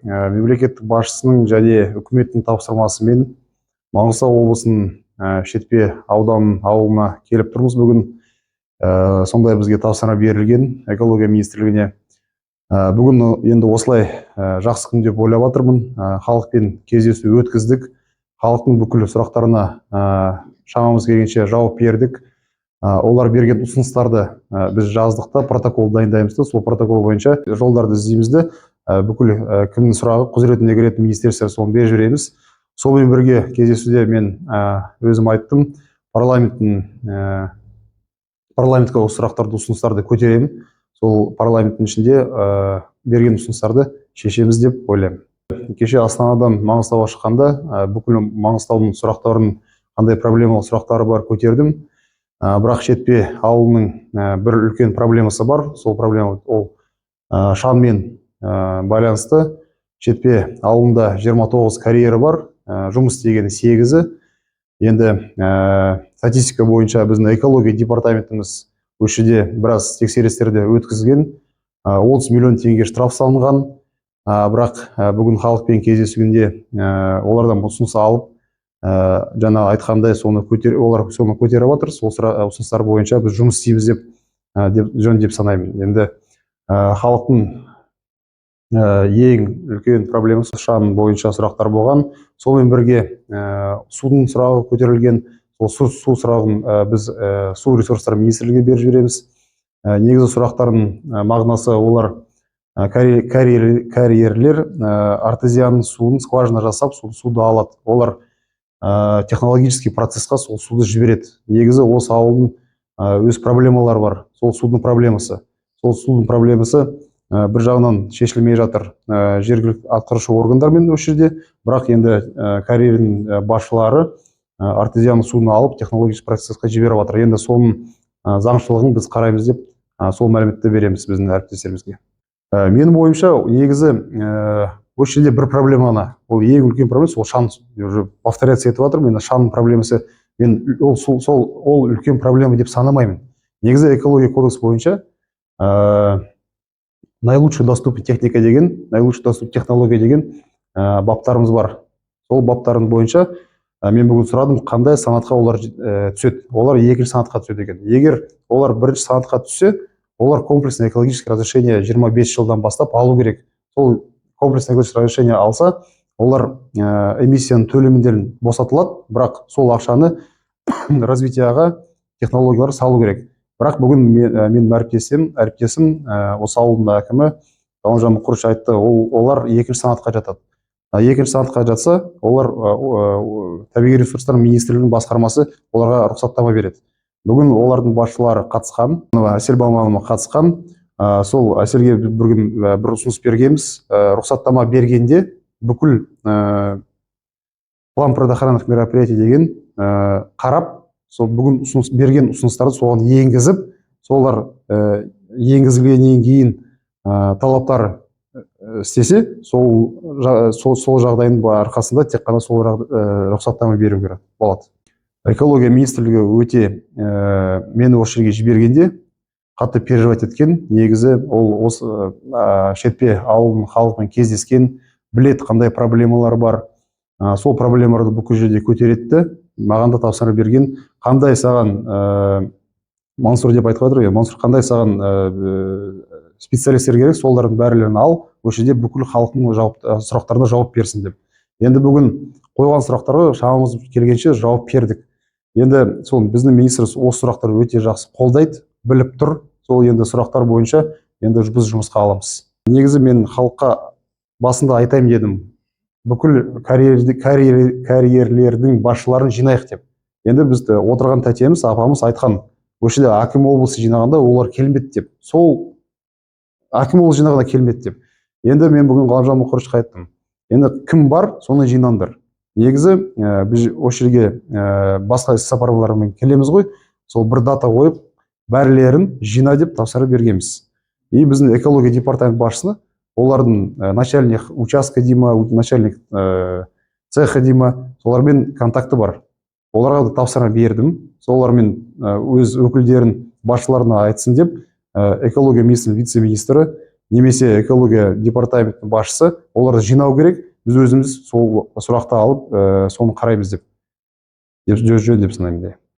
мемлекеттік басшысының және үкіметтің тапсырмасымен Маңғыстау облысының Шетпе ауылына келіп тұрмыз бүгін. Сондай бізге тапсырма берілген экология министрлігіне. Бүгін енді осылай жақсы күн деп ойлап жатырмын. Халықпен кездесу өткіздік. Халықтың бүкіл сұрақтарына шамамыз келгенше жауап бердік. Олар берген ұсыныстарды біз жаздық та протокол дайындаймыз да, сол протокол бойынша жолдарды іздейміз де, бүкіл кімнің сұрағы құзыретіне кіретін министрліктер соны беріп жібереміз. Сонымен бірге кездесуде мен өзім айттым, парламентке осы сұрақтарды, ұсыныстарды көтеремін. Сол парламенттің ішінде берген ұсыныстарды шешеміз деп ойлаймын. Кеше Астанадан Маңғыстауға шыққанда бүкіл Маңғыстаудың сұрақтарын, қандай проблемалық сұрақтары бар көтердім. Бірақ Шетпе ауылының бір үлкен проблемасы бар. Сол проблема ол шаммен байланысты. Шетпе ауылында 29 карьері бар, жұмыс істегені 8-і. Енді статистика бойынша біздің экология департаментіміз өшіде біраз тексерістерді өткізген, 30 миллион теңге штраф салынған. Бірақ бүгін халықпен кездесуінде олардан ұсыныс алып, жаңа айтқандай олар соны көтеріп жатыр. Сол ұсыныстар бойынша біз жұмыс істейміз деп санаймын. Енді халықтың ең үлкен проблемасы шам бойынша сұрақтар болған. Сонымен бірге судың сұрағы көтерілген. Сол су сұрағын біз су ресурстары министрлігіне беріп жібереміз. Негізі сұрақтардың мағынасы олар карьерлер артезиан суын скважина жасап, суды алады. Олар технологический процессқа сол суды жібереді. Негізі осы ауылдың өз проблемалары бар. Сол судың проблемасы. Сол судың проблемасы бір жағынан шешілмей жатыр жергілікті атқарушы органдармен осы жерде. Бірақ енді карьердің басшылары артезиан суын алып технологический процессқа жіберіп жатыр. Енді соның заңшылығын біз қараймыз деп сол мәліметті береміз біздің әріптестерімізге. Менің ойымша, негізі осы жерде бір проблеманы, ол ең үлкен проблемасы, ол шам, повторяться етіп жатырмын, шам проблемасы, мен ол үлкен проблема деп санамаймын. Негізі экология кодекс бойынша наилучший доступный техника деген, наилучший доступный технология деген баптарымыз бар. Сол баптардың бойынша мен бүгін сұрадым, қандай санатқа олар түседі. Олар екінші санатқа түседі екен. Егер олар бірінші санатқа түссе, олар комплексное экологическое разрешение 25 жылдан бастап алу керек. Сол комплексное экологическое разрешение алса, олар эмиссияның төлемдерін босатылады, бірақ сол ақшаны развитияға, технологиялар салу керек. Бірақ бүгін мен әріптесім, осы ауылдың әкімі Ғалымжан Мұқырыш айтты, олар екінші санатқа жатады. Екінші санатқа жатса, олар табиғи ресурстар министрлігінің басқармасы оларға рұқсаттама береді. Бүгін олардың басшылары қатысқан, Әсел Балманова қатысқан. Сол Әселге бүгін бір ұсыныс бергенбіз. Рұқсаттама бергенде бүкіл план предохранных мероприятий деген қарап, сол бүгін берген ұсыныстарды соған енгізіп, солар енгізілгеннен кейін талаптар істесе, сол жағдайдың арқасында тек қана сол рұқсаттама беру керек болады. Экология министрлігі өте мені осы жерге жібергенде қатты переживать еткен. Негізі ол осы Шетпе ауылының халқымен кездескен, білет қандай проблемалар бар. Сол проблемаларды бүкіл жерде көтеретті. Маған да тапсырма берген, қандай саған Мансур деп айтып жатыр, Мансур, қандай саған специалистер керек, солардың бәрілерін ал, осы жерде бүкіл халықтың сұрақтарына жауап берсін деп. Енді бүгін қойған сұрақтарға шамамыз келгенше жауап бердік. Енді сол біздің министр осы сұрақтарды өте жақсы қолдайды, біліп тұр. Сол енді сұрақтар бойынша енді біз жұмысқа аламыз. Негізі мен халыққа басында айтайын дедім, бүкіл карьерлердің басшыларын жинайық деп. Енді бізді отырған тәтеміз, апамыз айтқан, осы жерде әкім облысы жинағанда олар келмеді деп. Сол әкім облысы жинағанда келмеді деп. Енді мен бүгін Ғалымжан Мұқырышқа айттым. Енді кім бар, соны жинаңдар. Негізі біз осы жерге басқа іс-сапарлармен келеміз ғой, сол бір дата қойып, бәрлерін жина деп тапсырып бергенбіз. И біздің экология департамент басшысына олардың начальник участка дейма, начальник цеха дейма, солармен контакты бар. Оларға да тапсырма бердім. Солармен өз өкілдерін басшыларына айтсын деп экология министрінің вице-министрі немесе экология департаментінің басшысы оларды жинау керек. Біз өзіміз сол сұрақты алып, соны қараймыз деп жөн деп санаймын.